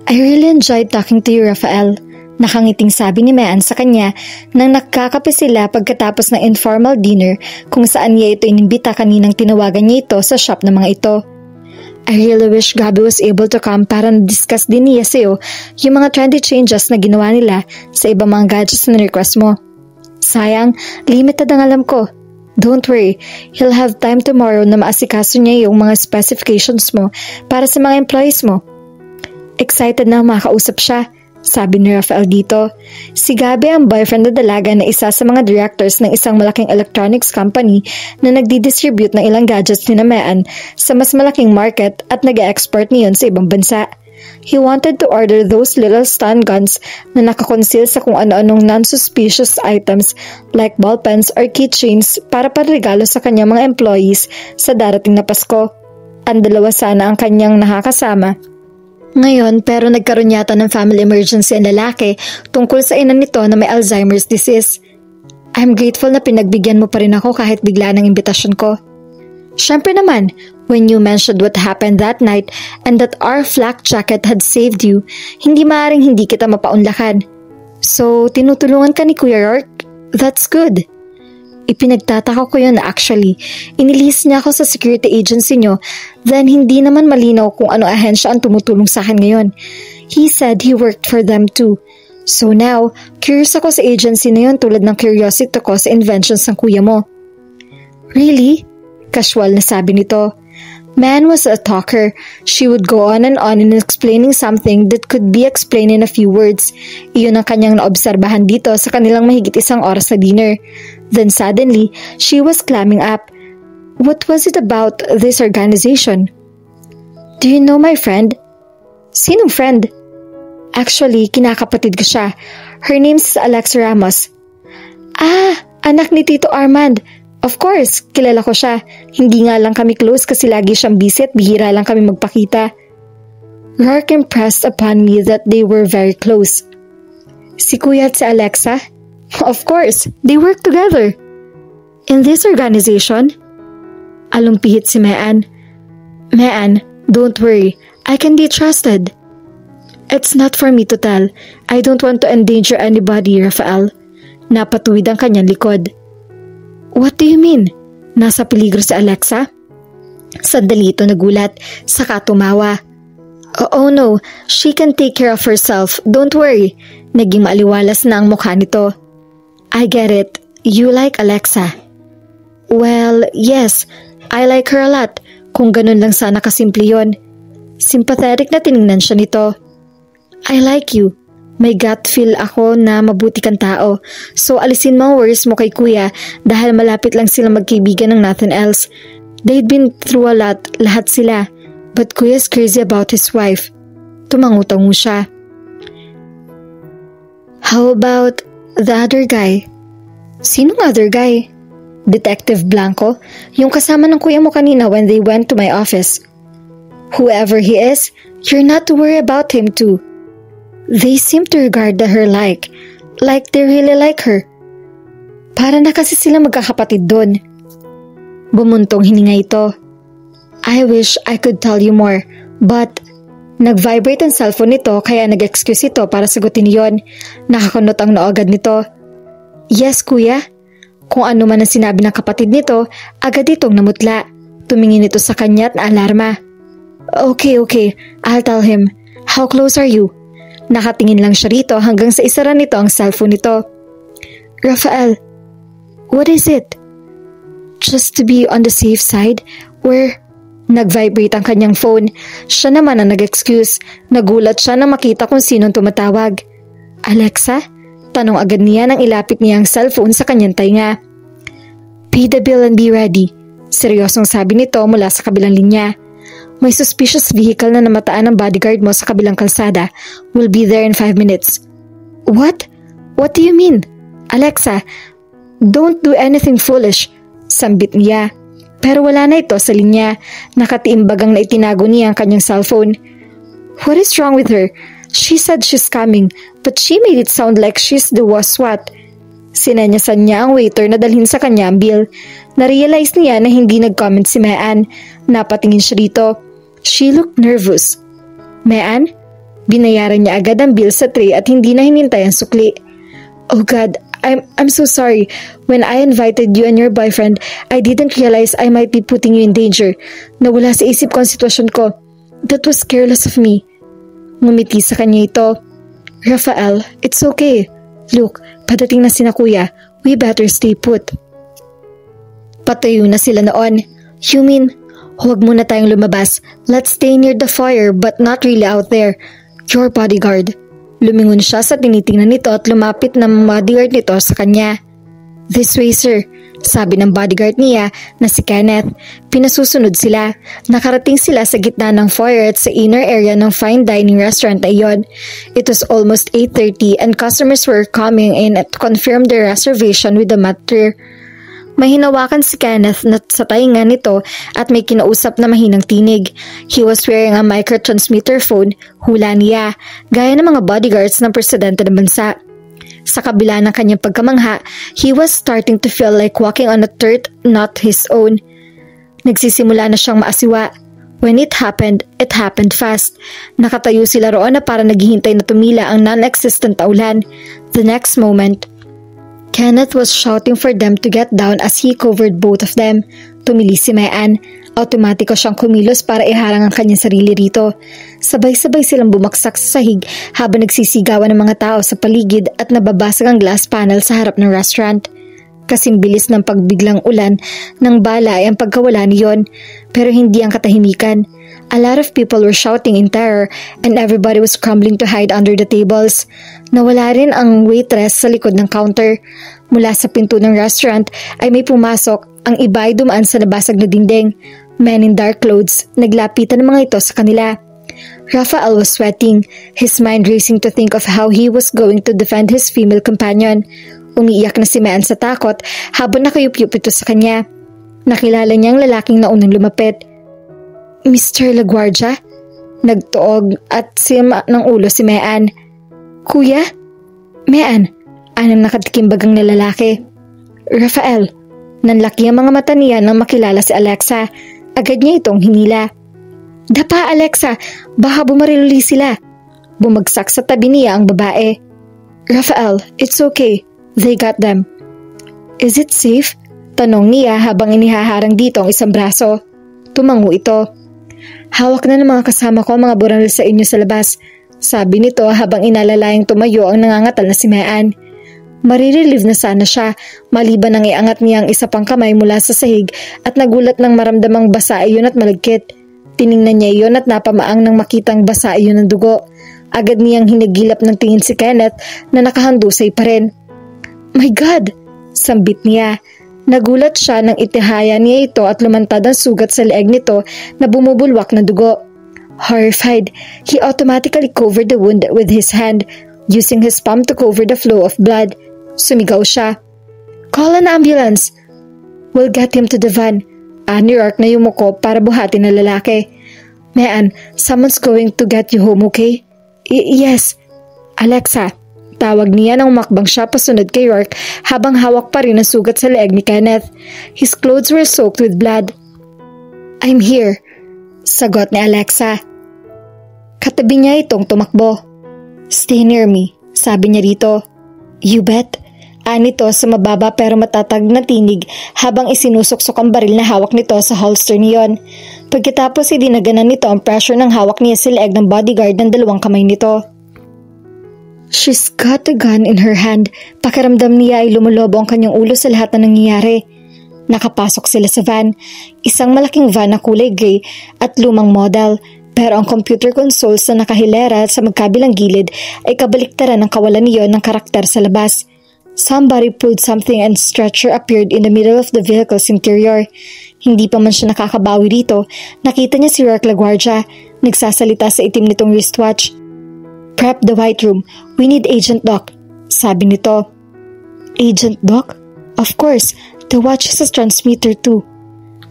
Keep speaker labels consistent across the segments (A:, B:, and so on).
A: I really enjoyed talking to you, Rafael. Nakangiting sabi ni Mean sa kanya nang nakakape sila pagkatapos ng informal dinner kung saan niya ito inimbita kaninang tinawagan niya ito sa shop ng mga ito. I really wish Gabby was able to come para na-discuss din niya sa'yo yung mga trendy changes na ginawa nila sa ibang mga gadgets na request mo. Sayang, limited ang alam ko. Don't worry, he'll have time tomorrow na maasikaso niya yung mga specifications mo para sa mga employees mo. Excited na makausap siya, sabi ni Rafael dito. Si Gabby ang boyfriend na dalaga na isa sa mga directors ng isang malaking electronics company na nagdi-distribute ng ilang gadgets ni Mean sa mas malaking market at nag-export niyon sa ibang bansa. He wanted to order those little stun guns na nakakonceal sa kung ano-anong non-suspicious items like ballpens or keychains para regalo sa kanyang mga employees sa darating na Pasko. Ang dalawa sana ang kanyang nakakasama. Ngayon, pero nagkaroon yata ng family emergency ang lalaki tungkol sa ina nito na may Alzheimer's disease. I'm grateful na pinagbigyan mo pa rin ako kahit bigla ng imbitasyon ko. Syempre naman, when you mentioned what happened that night and that our flak jacket had saved you, hindi maaaring hindi kita mapaunlakan. So, tinutulungan ka ni Kuya Rourke? That's good. Ipinagtataka ko yun actually. Inilis niya ako sa security agency nyo, then hindi naman malinaw kung ano ahensya ang tumutulong sa akin ngayon. He said he worked for them too. So now, curious ako sa agency na yun tulad ng curiosity ko sa inventions ng kuya mo. Really? Casual na sabi nito. Man was a talker. She would go on and on in explaining something that could be explained in a few words. Iyon ang kanyang naobserbahan dito sa kanilang mahigit isang oras na dinner. Then suddenly, she was climbing up. What was it about this organization? Do you know my friend? Sinong friend? Actually, kinakapatid ko siya. Her name's Alexa Ramos. Ah, anak ni Tito Armand. Of course, kilala ko siya. Hindi nga lang kami close kasi lagi siyang busy at bihira lang kami magpakita. Rourke impressed upon me that they were very close. Si Kuya at si Alexa? Of course, they work together. In this organization? Alumpihit si Mean. Mean, don't worry. I can be trusted. It's not for me to tell. I don't want to endanger anybody, Rafael. Napatuwid ang kanyang likod. What do you mean? Nasa peligro si Alexa? Sandali ito nagulat, saka tumawa. Oh no, she can take care of herself, don't worry. Naging maaliwalas na ang mukha nito. I get it, you like Alexa. Well, yes, I like her a lot. Kung ganun lang sana kasimple yun. Sympathetic na tiningnan siya nito. I like you. May gut feel ako na mabuti kang tao. So alisin mo ang worries mo kay Kuya dahil malapit lang sila magkaibigan ng nothing else. They'd been through a lot, lahat sila. But Kuya's crazy about his wife. Tumangutango siya. How about the other guy? Sinong other guy? Detective Blanco, yung kasama ng kuya mo kanina when they went to my office. Whoever he is, you're not to worry about him too. They seem to regard her like they really like her. Para na kasi sila magkakapatid doon. Bumuntong hininga ito. I wish I could tell you more, but nag-vibrate ang cellphone nito kaya nag-excuse ito para sagutin yon. Nakakunot ang noo agad nito. Yes, kuya. Kung ano man ang sinabi ng kapatid nito, agad itong namutla. Tumingin ito sa kanya at naalarma. Okay, I'll tell him. How close are you? Nakatingin lang siya rito hanggang sa isara nito ang cellphone nito. Rafael, what is it? Just to be on the safe side, where nag-vibrate ang kanyang phone. Siya naman ang nag-excuse. Nagulat siya nang makita kung sinong tumatawag. Alexa? Tanong agad niya nang ilapit niya ang cellphone sa kanyang tainga. Pay the bill and be ready. Seryosong sabi nito mula sa kabilang linya. May suspicious vehicle na namataan ng bodyguard mo sa kabilang kalsada. We'll be there in 5 minutes. What? What do you mean? Alexa, don't do anything foolish. Sambit niya. Pero wala na ito sa linya. Nakatiimbagang na itinago niya ang kanyang cellphone. What is wrong with her? She said she's coming, but she made it sound like she's the waswat. Sinenyasan niya ang waiter na dalhin sa kanya ang bill. Narealize niya na hindi nag-comment si Mean. Napatingin siya dito. She looked nervous. Mean, Binayaran niya agad ang bill sa tray at hindi na hinintay ang sukli. Oh God, I'm so sorry. When I invited you and your boyfriend, I didn't realize I might be putting you in danger. Nawala sa isip ko ang sitwasyon ko. That was careless of me. Ngumiti sa kanya ito. Rafael, it's okay. Look, padating na sina kuya. We better stay put. Patayo na sila noon. You mean, huwag muna tayong lumabas. Let's stay near the fire but not really out there. Your bodyguard. Lumingon siya sa tinitingnan nito at lumapit ng bodyguard nito sa kanya. This way, sir, sabi ng bodyguard niya na si Kenneth. Pinasusunod sila. Nakarating sila sa gitna ng foyer at sa inner area ng fine dining restaurant na iyon. It was almost 8:30 and customers were coming in to confirm their reservation with the matter. May hinawakan si Kenneth na sa tainga nito at may kinausap na mahinang tinig. He was wearing a microtransmitter phone, hula niya, gaya ng mga bodyguards ng presidente ng bansa. Sa kabila ng kanyang pagkamangha, he was starting to feel like walking on a dirt not his own. Nagsisimula na siyang maasiwa. When it happened fast. Nakatayo sila roon na para naghihintay na tumila ang non-existent na ulan. The next moment, Kenneth was shouting for them to get down as he covered both of them. Tumili si Mayan. Automatiko siyang kumilos para iharang ang kanyang sarili rito. Sabay-sabay silang bumaksak sa sahig habang nagsisigawan ng mga tao sa paligid at nababasag ang glass panel sa harap ng restaurant. Kasing bilis ng pagbiglang ulan ng bala ay ang pagkawala niyon, pero hindi ang katahimikan. A lot of people were shouting in terror and everybody was scrambling to hide under the tables. Nawala rin ang waitress sa likod ng counter. Mula sa pinto ng restaurant ay may pumasok, ang iba ay dumaan sa nabasag na dingding. Men in dark clothes, naglapitan ng mga ito sa kanila. Rafael was sweating, his mind racing to think of how he was going to defend his female companion. Umiiyak na si Mayan sa takot habang nakayup-yup ito sa kanya. Nakilala niya ang lalaking naunang lumapit. Mr. LaGuardia? Nagtuog at sima ng ulo si Mayan. Kuya? Mayan, anong nakatikimbagang na lalaki? Rafael, nanlaki ang mga mata niya nang makilala si Alexa. Agad niya itong hinila. Dapa, Alexa, baka bumaril sila. Bumagsak sa tabi niya ang babae. Rafael, it's okay. They got them. Is it safe? Tanong niya habang inihaharang dito ang isang braso. Tumango ito. Hawak na ng mga kasama ko ang mga buranil sa inyo sa labas. Sabi nito habang inalalayang tumayo ang nangangatal na si Mayan. Marirelieve na sana siya, maliban ang iangat niya ang isa pang kamay mula sa sahig at nagulat ng maramdamang basa iyon at malagkit. Tiningnan niya iyon at napamaang nang makitang basa iyon ng dugo. Agad niyang hinagilap ng tingin si Kenneth na nakahandusay pa rin. My God! Sambit niya. Nagulat siya nang itihaya niya ito at lumantad ang sugat sa leeg nito na bumubulwak na dugo. Horrified, he automatically covered the wound with his hand, using his palm to cover the flow of blood. Sumigaw siya. Call an ambulance! We'll get him to the van. New York na yumuko para buhatin na lalaki. Mayan, someone's going to get you home, okay? Yes. Alexa, tawag niya nang umakbang siya pasunod kay York habang hawak pa rin ang sugat sa leeg ni Kenneth. His clothes were soaked with blood. I'm here, sagot ni Alexa. Katabi niya itong tumakbo. Stay near me, sabi niya rito. You bet. Anito sa mababa pero matatag na tinig habang isinusuksok ang baril na hawak nito sa holster niyon. Pagkatapos idinaganan nito ang pressure ng hawak niya sa leeg ng bodyguard ng dalawang kamay nito. She's got a gun in her hand. Pakiramdam niya ay lumulobo ang kanyang ulo sa lahat na nangyayari. Nakapasok sila sa van. Isang malaking van na kulay gray at lumang model. Pero ang computer consoles na nakahilera sa magkabilang gilid ay kabaliktaran ng kawalan niyon ng karakter sa labas. Somebody pulled something and stretcher appeared in the middle of the vehicle's interior. Hindi pa man siya nakakabawi dito, nakita niya si York LaGuardia, nagsasalita sa itim nitong wristwatch. Prep the White Room, we need Agent Doc, sabi nito. Agent Doc? Of course, the watch has a transmitter too.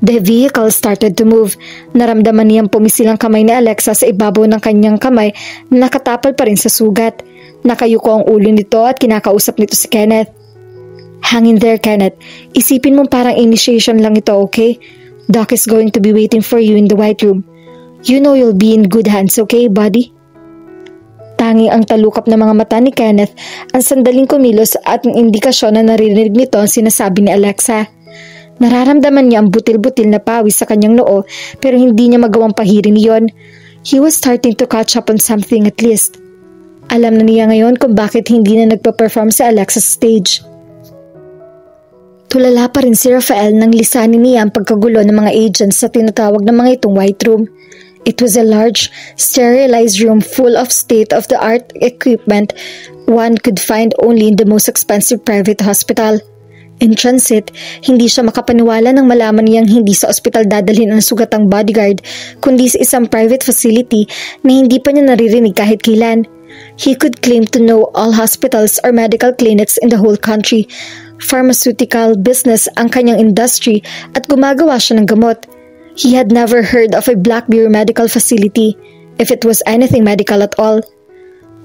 A: The vehicle started to move. Naramdaman niyang pumisil ang kamay ni Alexa sa ibabaw ng kanyang kamay na nakatapal pa rin sa sugat. Nakayuko ang ulo nito at kinakausap nito si Kenneth. Hang in there, Kenneth. Isipin mo parang initiation lang ito, okay? Doc is going to be waiting for you in the White Room. You know you'll be in good hands, okay, buddy? Tanging ang talukap ng mga mata ni Kenneth ang sandaling kumilos at ang indikasyon na naririnig nito ang sinasabi ni Alexa. Nararamdaman niya ang butil-butil na pawis sa kanyang noo pero hindi niya magawang pahirin iyon. He was starting to catch up on something at least. Alam na niya ngayon kung bakit hindi na nagpa-perform sa Alexa stage. Tulala pa rin si Rafael nang lisanin niya ang pagkagulo ng mga agents sa tinatawag ng mga itong White Room. It was a large, sterilized room full of state-of-the-art equipment one could find only in the most expensive private hospital. In transit, hindi siya makapaniwala nang malaman niyang hindi sa ospital dadalhin ang sugatang bodyguard, kundi sa isang private facility na hindi pa niya naririnig kahit kailan. He could claim to know all hospitals or medical clinics in the whole country. Pharmaceutical business ang kanyang industry at gumagawa siya ng gamot. He had never heard of a Black Bear medical facility, if it was anything medical at all.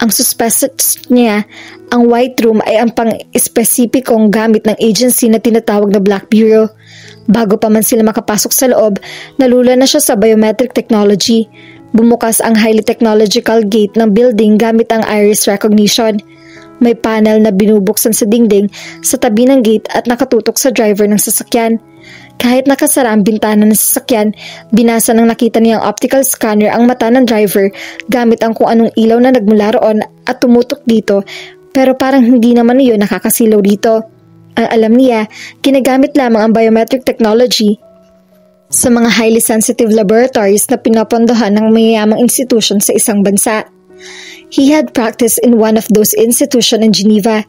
A: Ang suspect niya, ang White Room ay ang pang-espesipikong gamit ng agency na tinatawag na Black Bureau. Bago pa man sila makapasok sa loob, nalula na siya sa biometric technology. Bumukas ang highly technological gate ng building gamit ang iris recognition. May panel na binubuksan sa dingding sa tabi ng gate at nakatutok sa driver ng sasakyan. Kahit nakasara ang bintana ng sasakyan, binasa nang nakita niyang optical scanner ang mata ng driver gamit ang kung anong ilaw na nagmula roon at tumutok dito, pero parang hindi naman iyon nakakasilaw dito. Ang alam niya, ginagamit lamang ang biometric technology sa mga highly sensitive laboratories na pinapondohan ng mayayamang institution sa isang bansa. He had practiced in one of those institutions in Geneva.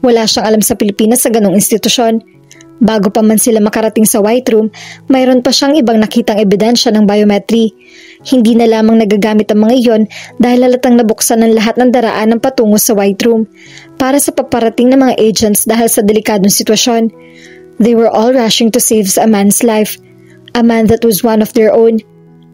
A: Wala siyang alam sa Pilipinas sa ganong institusyon. Bago pa man sila makarating sa White Room, mayroon pa siyang ibang nakitang ebidensya ng biometry. Hindi na lamang nagagamit ang mga iyon dahil halatang nabuksan ng lahat ng daraan ng patungo sa White Room para sa paparating ng mga agents dahil sa delikadong sitwasyon. They were all rushing to save a man's life, a man that was one of their own.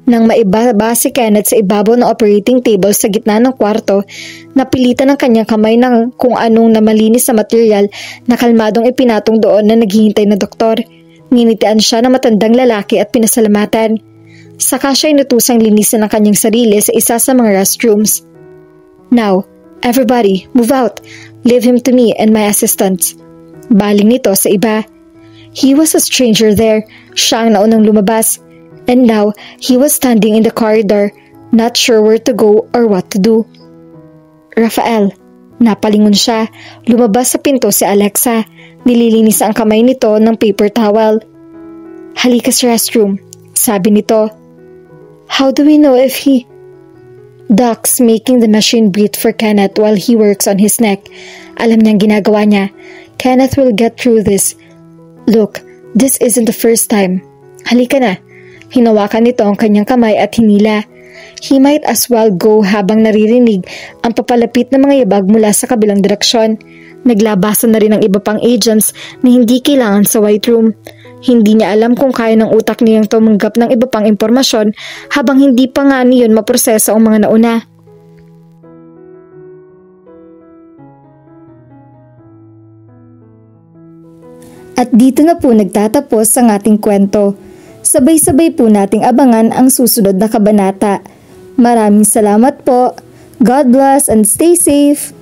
A: Nang maibaba si Kenneth sa ibabaw ng operating table sa gitna ng kwarto, napilitan ng kanyang kamay ng kung anong namalinis sa material na kalmadong ipinatong doon na naghihintay na doktor. Nginitian siya ng matandang lalaki at pinasalamatan. Saka siya inutusang linisan ang kanyang sarili sa isa sa mga restrooms. Now, everybody, move out. Leave him to me and my assistants. Baling nito sa iba. He was a stranger there. Siya ang naunang lumabas. And now, he was standing in the corridor, not sure where to go or what to do. Rafael, napalingon siya. Lumabas sa pinto si Alexa. Nililinis ang kamay nito ng paper towel. Halika sa restroom, sabi nito. How do we know if he... Doc's making the machine breathe for Kenneth while he works on his neck. Alam niyang ginagawa niya. Kenneth will get through this. Look, this isn't the first time. Halika na. Hinawakan nito ang kanyang kamay at hinila. He might as well go habang naririnig ang papalapit ng mga yabag mula sa kabilang direksyon. Naglabasan na rin ang iba pang agents na hindi kailangan sa White Room. Hindi niya alam kung kaya ng utak niyang tumanggap ng iba pang impormasyon habang hindi pa nga niyon maproseso ang mga nauna. At dito na po nagtatapos ang ating kwento. Sabay-sabay po nating abangan ang susunod na kabanata. Maraming salamat po. God bless and stay safe.